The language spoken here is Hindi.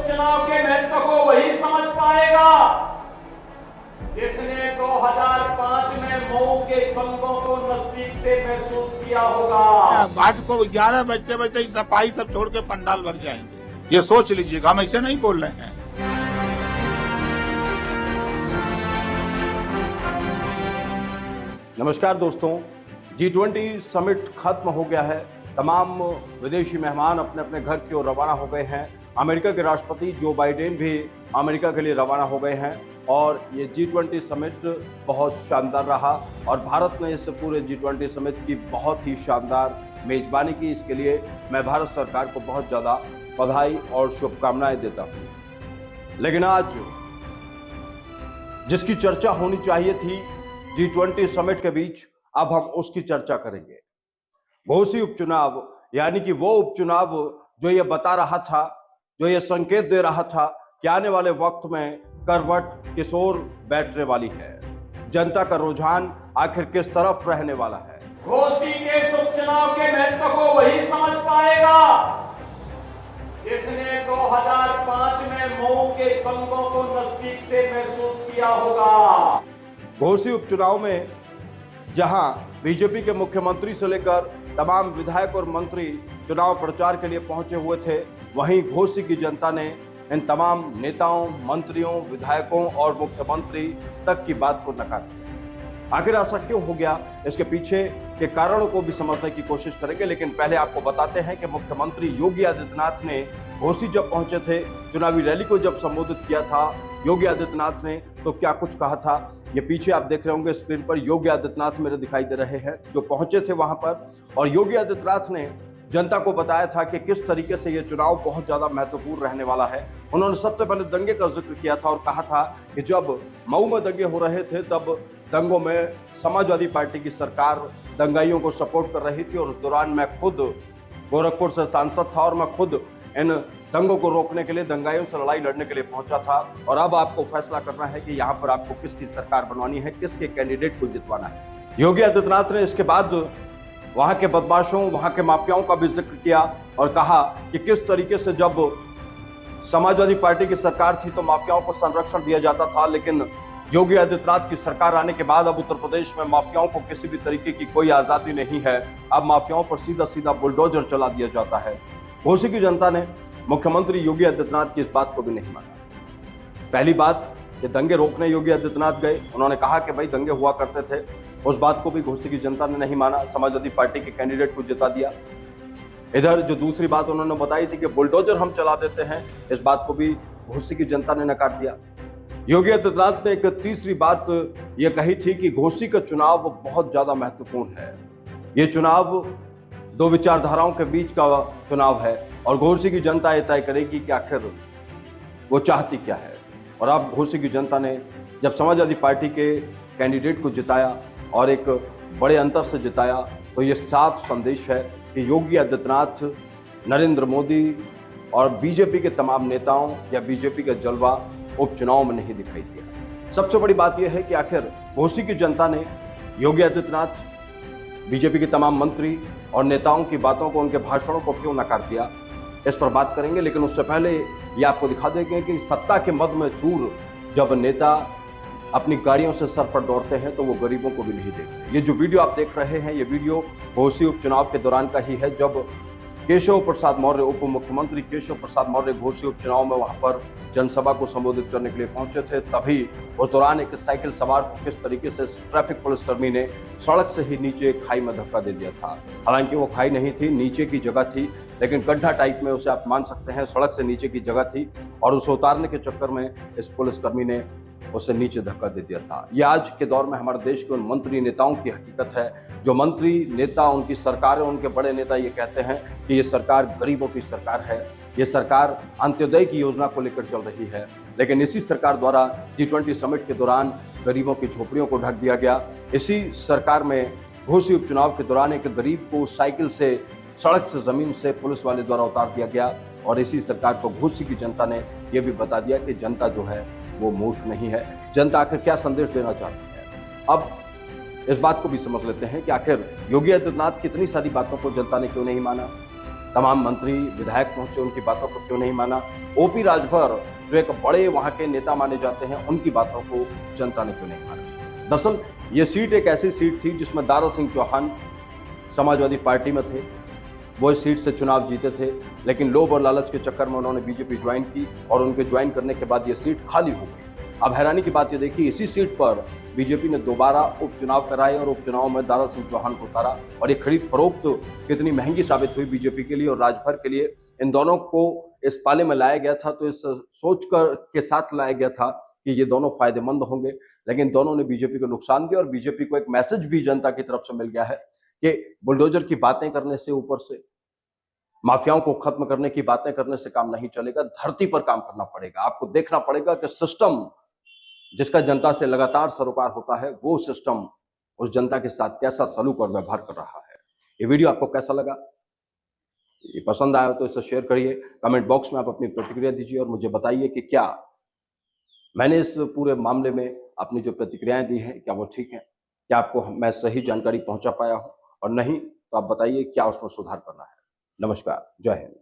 उपचुनाव के महत्व को वही समझ पाएगा जिसने 2005 में मऊ के दंगों को नजदीक से महसूस किया होगा। आज को 11 बजते बजते ही सफाई सब छोड़ के पंडाल भर जाएंगे, ये सोच लीजिएगा, हम ऐसे नहीं बोल रहे हैं। नमस्कार दोस्तों, G20 समिट खत्म हो गया है। तमाम विदेशी मेहमान अपने अपने घर की ओर रवाना हो गए हैं। अमेरिका के राष्ट्रपति जो बाइडेन भी अमेरिका के लिए रवाना हो गए हैं और ये G20 समिट बहुत शानदार रहा और भारत ने इस पूरे G20 समिट की बहुत ही शानदार मेजबानी की। इसके लिए मैं भारत सरकार को बहुत ज़्यादा बधाई और शुभकामनाएं देता हूँ। लेकिन आज जिसकी चर्चा होनी चाहिए थी G20 समिट के बीच, अब हम उसकी चर्चा करेंगे। घोसी उपचुनाव, यानी कि वो उपचुनाव जो ये बता रहा था, जो ये संकेत दे रहा था कि आने वाले वक्त में करवट किस ओर बैठने वाली है, जनता का रुझान आखिर किस तरफ रहने वाला है। घोसी के इस उपचुनाव के महत्व को वही समझ पाएगा जिसने 2005 में मऊ के दंगों को नजदीक से महसूस किया होगा। घोसी उपचुनाव में जहां बीजेपी के मुख्यमंत्री से लेकर तमाम विधायक और मंत्री चुनाव प्रचार के लिए पहुंचे हुए थे, वहीं घोसी की जनता ने इन तमाम नेताओं, मंत्रियों, विधायकों और मुख्यमंत्री तक की बात को नकार दिया। आखिर ऐसा क्यों हो गया, इसके पीछे के कारणों को भी समझने की कोशिश करेंगे। लेकिन पहले आपको बताते हैं कि मुख्यमंत्री योगी आदित्यनाथ ने घोसी जब पहुंचे थे, चुनावी रैली को जब संबोधित किया था योगी आदित्यनाथ ने, तो क्या कुछ कहा था। ये पीछे आप देख रहे होंगे स्क्रीन पर, योगी आदित्यनाथ मेरे दिखाई दे रहे हैं जो पहुंचे थे वहां पर। और योगी आदित्यनाथ ने जनता को बताया था कि किस तरीके से ये चुनाव बहुत ज्यादा महत्वपूर्ण रहने वाला है। उन्होंने सबसे पहले दंगे का जिक्र किया था और कहा था कि जब मऊ में दंगे हो रहे थे तब दंगों में समाजवादी पार्टी की सरकार दंगाइयों को सपोर्ट कर रही थी और उस दौरान मैं खुद गोरखपुर से सांसद था और मैं खुद इन दंगों को रोकने के लिए, दंगाइयों से लड़ाई लड़ने के लिए पहुंचा था। और अब आपको फैसला करना है कि यहाँ पर आपको किसकी सरकार बनवानी है, किसके कैंडिडेट को जितवाना है। योगी आदित्यनाथ ने इसके बाद वहां के बदमाशों, वहां के माफियाओं का भी जिक्र किया और कहा कि किस तरीके से जब समाजवादी पार्टी की सरकार थी तो माफियाओं को संरक्षण दिया जाता था, लेकिन योगी आदित्यनाथ की सरकार आने के बाद अब उत्तर प्रदेश में माफियाओं को किसी भी तरीके की कोई आजादी नहीं है। अब माफियाओं पर सीधा सीधा बुलडोजर चला दिया जाता है। घोसी की जनता ने मुख्यमंत्री योगी आदित्यनाथ की इस बात को भी नहीं माना। पहली बात, ये दंगे रोकने योगी आदित्यनाथ गए, उन्होंने कहा कि भाई दंगे हुआ करते थे, उस बात को भी घोसी की जनता ने नहीं माना, समाजवादी पार्टी के कैंडिडेट को जिता दिया। इधर जो दूसरी बात उन्होंने बताई थी कि बुलडोजर हम चला देते हैं, इस बात को भी घोसी की जनता ने नकार दिया। योगी आदित्यनाथ ने एक तीसरी बात ये कही थी कि घोसी का चुनाव बहुत ज्यादा महत्वपूर्ण है। ये चुनाव दो विचारधाराओं के बीच का चुनाव है और घोसी की जनता ये तय करेगी कि आखिर वो चाहती क्या है। और अब घोसी की जनता ने जब समाजवादी पार्टी के कैंडिडेट को जिताया और एक बड़े अंतर से जिताया, तो ये साफ संदेश है कि योगी आदित्यनाथ, नरेंद्र मोदी और बीजेपी के तमाम नेताओं या बीजेपी का जलवा उपचुनाव में नहीं दिखाई दिया। सबसे बड़ी बात यह है कि आखिर घोसी की जनता ने योगी आदित्यनाथ, बीजेपी के तमाम मंत्री और नेताओं की बातों को, उनके भाषणों को क्यों नकार दिया, इस पर बात करेंगे। लेकिन उससे पहले ये आपको दिखा देंगे कि सत्ता के मद में चूर जब नेता अपनी गाड़ियों से सर पर दौड़ते हैं तो वो गरीबों को भी नहीं देखते। ये जो वीडियो आप देख रहे हैं, ये वीडियो घोसी उपचुनाव के दौरान का ही है, जब केशव प्रसाद मौर्य, उप मुख्यमंत्री केशव प्रसाद मौर्य घोसी उपचुनाव में वहां पर जनसभा को संबोधित करने के लिए पहुंचे थे। तभी उस दौरान एक साइकिल सवार को किस तरीके से ट्रैफिक पुलिसकर्मी ने सड़क से ही नीचे खाई में धक्का दे दिया था। हालांकि वो खाई नहीं थी, नीचे की जगह थी, लेकिन गड्ढा टाइप में उसे आप मान सकते हैं, सड़क से नीचे की जगह थी और उसे उतारने के चक्कर में इस पुलिसकर्मी ने उसे नीचे धक्का दे दिया था। ये आज के दौर में हमारे देश के उन मंत्री नेताओं की हकीकत है। जो मंत्री नेता, उनकी सरकार, उनके बड़े नेता ये कहते हैं कि ये सरकार गरीबों की सरकार है, ये सरकार अंत्योदय की योजना को लेकर चल रही है। लेकिन इसी सरकार द्वारा G20 समिट के दौरान गरीबों की झोपड़ियों को ढक दिया गया। इसी सरकार में घोसी उपचुनाव के दौरान एक गरीब को साइकिल से, सड़क से, जमीन से पुलिस वाले द्वारा उतार दिया गया। और इसी सरकार को घोसी की जनता ने यह भी बता दिया कि जनता जो है वो मूर्ख नहीं है। जनता आखिर क्या संदेश देना चाहती है। अब इस बात को भी समझ लेते हैं कि आखिर योगी आदित्यनाथ कितनी सारी बातों को जनता ने क्यों नहीं माना। तमाम मंत्री विधायक पहुंचे, उनकी बातों को क्यों नहीं माना? ओपी राजभर जो एक बड़े वहां के नेता माने जाते हैं, उनकी बातों को जनता ने क्यों नहीं माना? दरअसल ये सीट एक ऐसी सीट थी जिसमें दारा सिंह चौहान समाजवादी पार्टी में थे, वो इस सीट से चुनाव जीते थे, लेकिन लोभ और लालच के चक्कर में उन्होंने बीजेपी ज्वाइन की और उनके ज्वाइन करने के बाद ये सीट खाली हो गई। अब हैरानी की बात ये देखिए, इसी सीट पर बीजेपी ने दोबारा उपचुनाव कराए और उपचुनाव में दारा सिंह चौहान को उतारा और ये खरीद फरोख्त कितनी महंगी साबित हुई बीजेपी के लिए और राजभर के लिए। इन दोनों को इस पाले में लाया गया था तो इस सोच कर के साथ लाया गया था कि ये दोनों फायदेमंद होंगे, लेकिन दोनों ने बीजेपी को नुकसान दिया और बीजेपी को एक मैसेज भी जनता की तरफ से मिल गया है कि बुलडोजर की बातें करने से, ऊपर से माफियाओं को खत्म करने की बातें करने से काम नहीं चलेगा, धरती पर काम करना पड़ेगा। आपको देखना पड़ेगा कि सिस्टम जिसका जनता से लगातार सरोकार होता है, वो सिस्टम उस जनता के साथ कैसा सलूक और व्यवहार कर रहा है। ये वीडियो आपको कैसा लगा? ये पसंद आया तो इसे शेयर करिए, कमेंट बॉक्स में आप अपनी प्रतिक्रिया दीजिए और मुझे बताइए कि क्या मैंने इस पूरे मामले में अपनी जो प्रतिक्रियाएं दी हैं क्या वो ठीक है, क्या आपको मैं सही जानकारी पहुंचा पाया हूं, और नहीं तो आप बताइए क्या उसमें सुधार करना है। नमस्कार, जय हिंद।